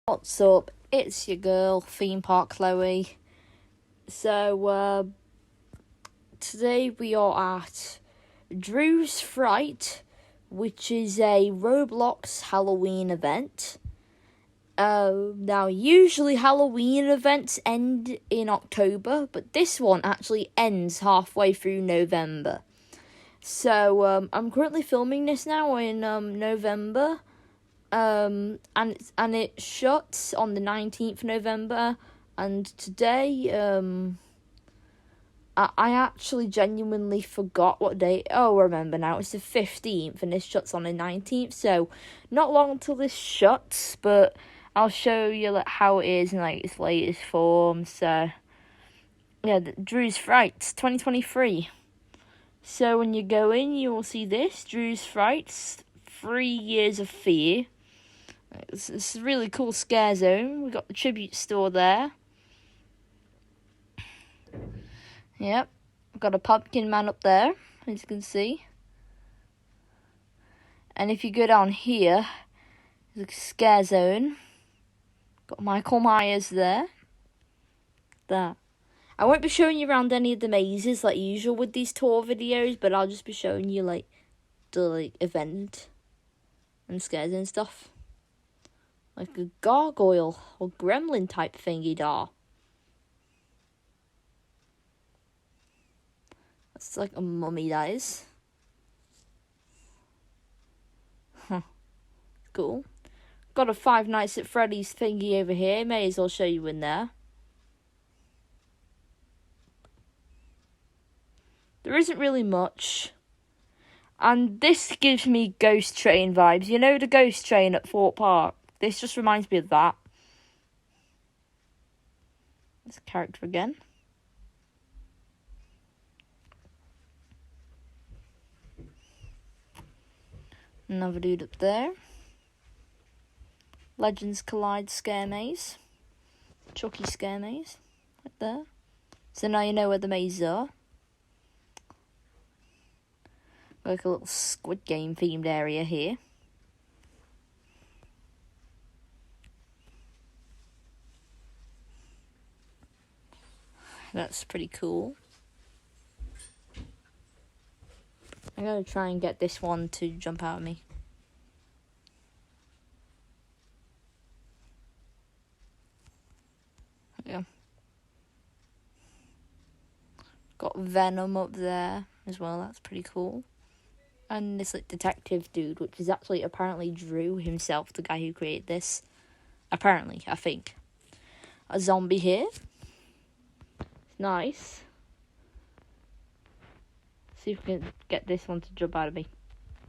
What's up? It's your girl, Theme Park Chloe. So, today we are at Drew's Fright, which is a Roblox Halloween event. Now, usually Halloween events end in October, but this one actually ends halfway through November. So, I'm currently filming this now in November. And it shuts on the 19th of November, and today, I actually genuinely forgot what date. Oh, I remember now, it's the 15th, and this shuts on the 19th, so not long until this shuts, but I'll show you how it is in its latest form. So, yeah, Drew's Frights 2023. So when you go in, you will see this, Drew's Frights, 3 years of fear. It's a really cool scare zone. We've got the tribute store there. Yep. We've got a pumpkin man up there, as you can see. And if you go down here, there's a scare zone. Got Michael Myers there. There. I won't be showing you around any of the mazes like usual with these tour videos, but I'll just be showing you the event and scares and stuff. Like a gargoyle or gremlin type thingy dar. That's like a mummy, that is. Huh. Cool. Got a Five Nights at Freddy's thingy over here. May as well show you in there. There isn't really much. And this gives me Ghost Train vibes. You know the Ghost Train at Fort Park? This just reminds me of that. This character again. Another dude up there. Legends Collide Scare Maze. Chucky Scare Maze. Right there. So now you know where the mazes are. Like a little Squid Game themed area here. That's pretty cool. I'm going to try and get this one to jump out at me. Yeah. Got Venom up there as well. That's pretty cool. And this detective dude, which is actually apparently Drew himself, the guy who created this. Apparently, I think. A zombie here. Nice. See if we can get this one to jump out of me.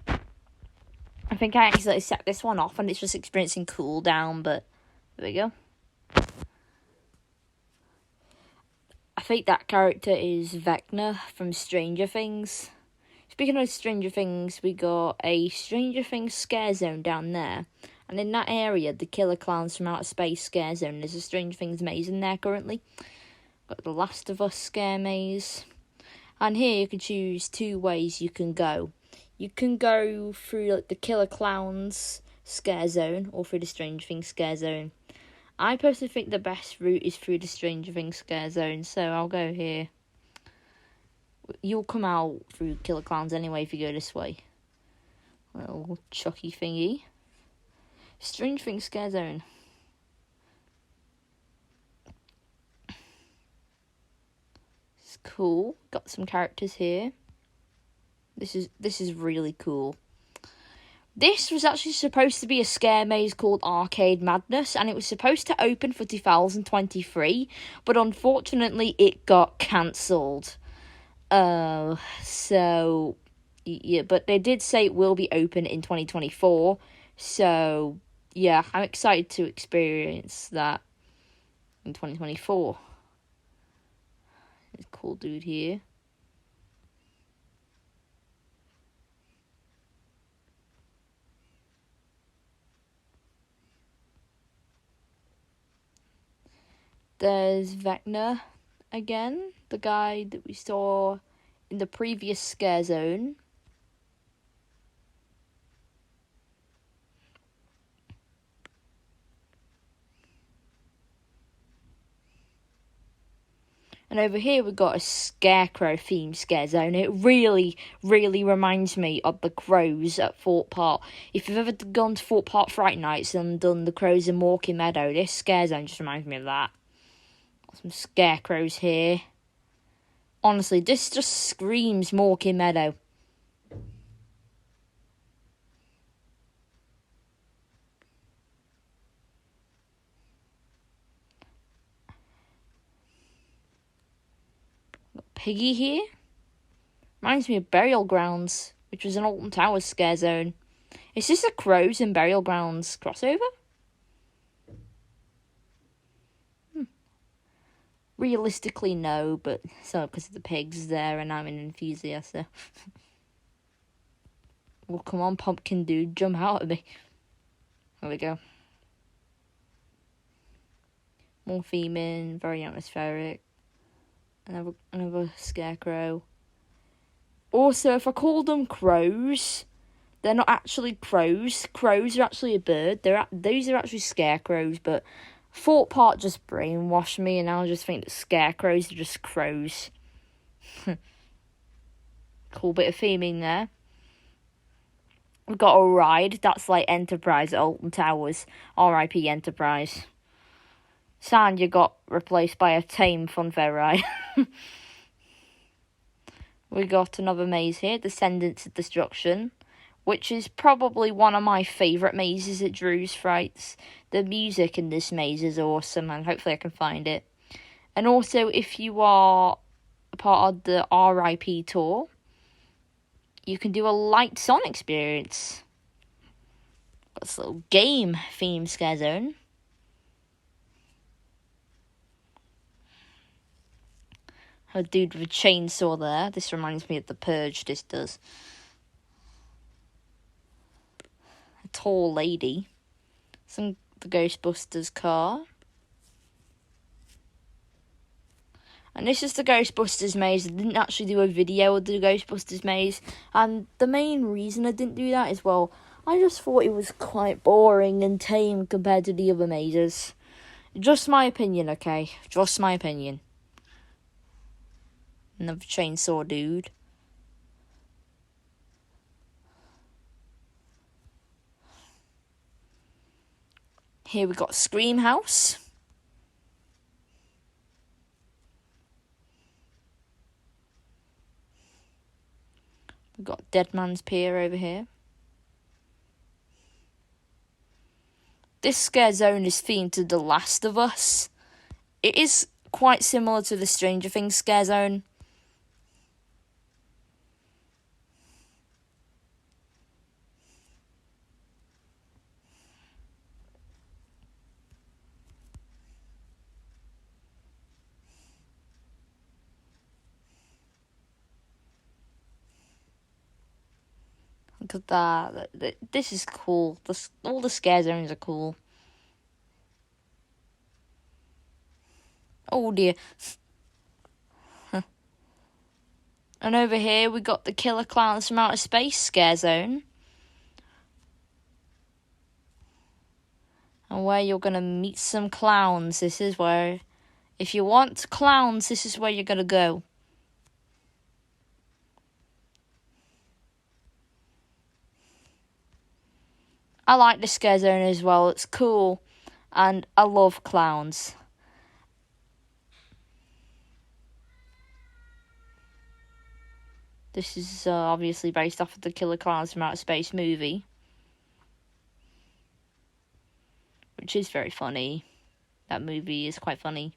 I think I accidentally set this one off and it's just experiencing cooldown, but there we go. I think that character is Vecna from Stranger Things. Speaking of Stranger Things, we got a Stranger Things scare zone down there. And in that area, the Killer Clowns from Outer Space scare zone. There's a Stranger Things maze in there currently. Got the Last of Us scare maze. And here you can choose two ways you can go. You can go through the Killer Clowns scare zone or through the Stranger Things scare zone. I personally think the best route is through the Stranger Things scare zone, so I'll go here. You'll come out through Killer Clowns anyway if you go this way. Little Chucky thingy. Stranger Things scare zone. It's cool. Got some characters here. This is really cool. This was actually supposed to be a scare maze called Arcade Madness, and it was supposed to open for 2023, but unfortunately it got cancelled. So, yeah, but they did say it will be open in 2024, so, yeah, I'm excited to experience that in 2024. There's a cool dude here. There's Vecna again, the guy that we saw in the previous scare zone. And over here we've got a Scarecrow themed scare zone. It really, really reminds me of the crows at Fort Park. If you've ever gone to Fort Park Fright Nights and done the crows in Walking Meadow, this scare zone just reminds me of that. Got some scarecrows here. Honestly, this just screams Walking Meadow. Piggy here. Reminds me of Burial Grounds, which was an Alton Towers scare zone. Is this a Crows and Burial Grounds crossover? Realistically, no, but so because of the pigs there, and I'm an enthusiast. So. Well, come on, pumpkin dude, jump out at me. There we go. More theming, very atmospheric. Another scarecrow. Also, if I call them crows, they're not actually crows. Crows are actually a bird. These are actually scarecrows, but Fort Park just brainwashed me, and now I just think that scarecrows are just crows. Cool bit of theming there. We've got a ride. That's like Enterprise at Alton Towers. R.I.P. Enterprise. Sand, you got replaced by a tame funfair ride. We got another maze here, Descendants of Destruction, which is probably one of my favourite mazes at Drew's Frights. The music in this maze is awesome, and hopefully I can find it. And also, if you are a part of the RIP tour, you can do a lights on experience. Got this little game theme scare zone. A dude with a chainsaw there. This reminds me of The Purge, this does. A tall lady. The Ghostbusters car. And this is the Ghostbusters maze. I didn't actually do a video of the Ghostbusters maze. And the main reason I didn't do that is, well, I just thought it was quite boring and tame compared to the other mazes. Just my opinion, okay? Just my opinion. Another chainsaw dude. Here we got Scream House. We've got Dead Man's Pier over here. This scare zone is themed to The Last of Us. It is quite similar to the Stranger Things scare zone. Look at that. This is cool. All the scare zones are cool. Oh dear. And over here we got the Killer Clowns from Outer Space scare zone. And where you're going to meet some clowns. This is where, if you want clowns, this is where you're going to go. I like the scare zone as well. It's cool. And I love clowns. This is obviously based off of the Killer Clowns from Outer Space movie. Which is very funny. That movie is quite funny.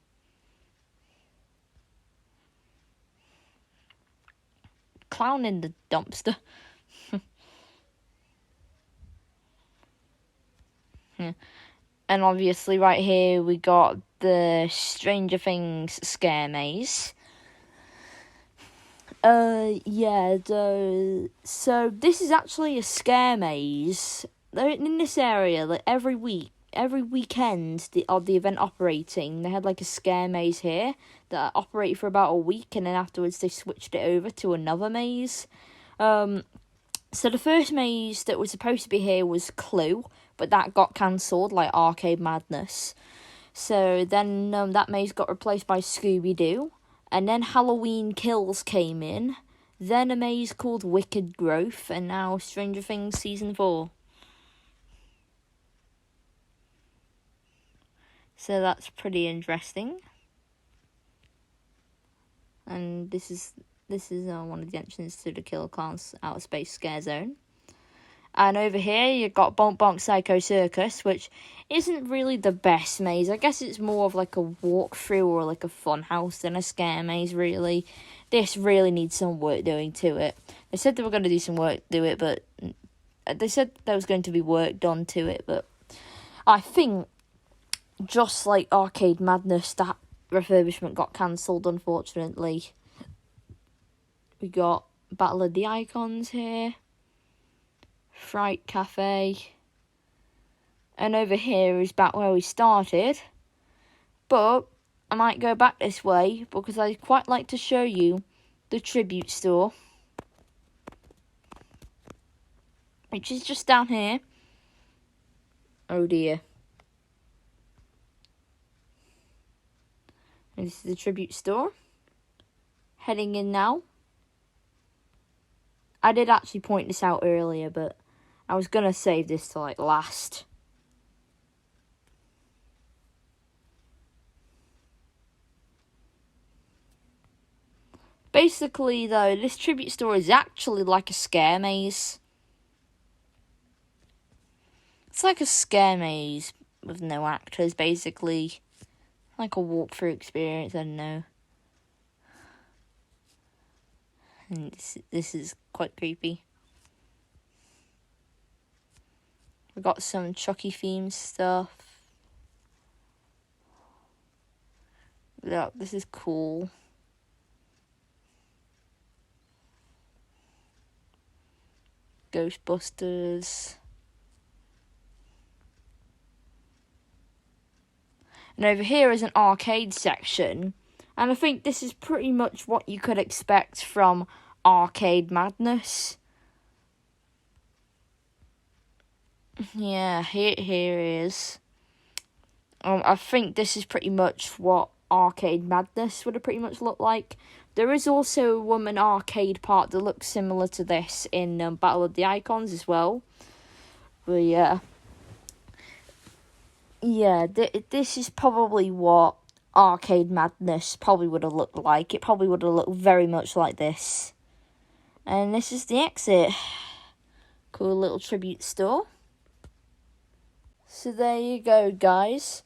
Clown in the dumpster. Yeah. And obviously right here we got the Stranger Things scare maze. So this is actually a scare maze. They're in this area, like every weekend of the event operating, they had like a scare maze here that operated for about a week, and then afterwards they switched it over to another maze. So the first maze that was supposed to be here was Clue, but that got cancelled, like Arcade Madness. So then that maze got replaced by Scooby-Doo. And then Halloween Kills came in. Then a maze called Wicked Growth. And now Stranger Things Season 4. So that's pretty interesting. And this is one of the entrances to the Killer Clowns Outer Space Scare Zone. And over here, you've got Bonk Bonk Psycho Circus, which isn't really the best maze. I guess it's more of like a walkthrough or like a fun house than a scare maze, really. This really needs some work doing to it. They said they were going to do some work to it, but they said there was going to be work done to it, but I think just like Arcade Madness, that refurbishment got cancelled, unfortunately. We got Battle of the Icons here. Fright Cafe. And over here is back where we started. But I might go back this way because I'd quite like to show you the tribute store, which is just down here. Oh dear. And this is the tribute store. Heading in now. I did actually point this out earlier, but I was going to save this to like last. Basically, though, this tribute store is actually like a scare maze. It's like a scare maze with no actors, basically. Like a walkthrough experience, I don't know. And this is quite creepy. We've got some Chucky themed stuff. Look, this is cool. Ghostbusters. And over here is an arcade section. And I think this is pretty much what you could expect from Arcade Madness. Yeah, here is. I think this is pretty much what Arcade Madness would have pretty much looked like. There is also an arcade part that looks similar to this in Battle of the Icons as well. But yeah. Yeah, this is probably what Arcade Madness probably would have looked like. It probably would have looked very much like this. And this is the exit. Cool little tribute store. So there you go, guys.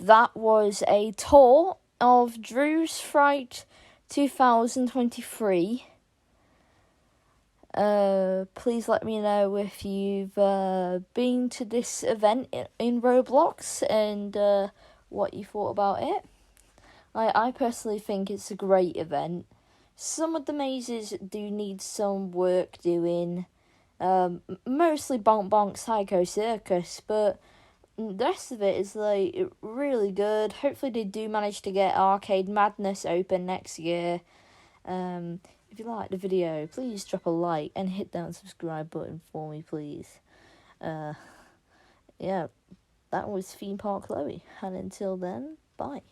That was a tour of Drew's Fright 2023. Please let me know if you've been to this event in Roblox and what you thought about it. I personally think it's a great event. Some of the mazes do need some work doing. Mostly Bonk Bonk Psycho Circus, but the rest of it is like really good. Hopefully they do manage to get Arcade Madness open next year. If you liked the video, please drop a like and hit that subscribe button for me, please. Yeah, that was Theme Park Chloe, and until then, bye.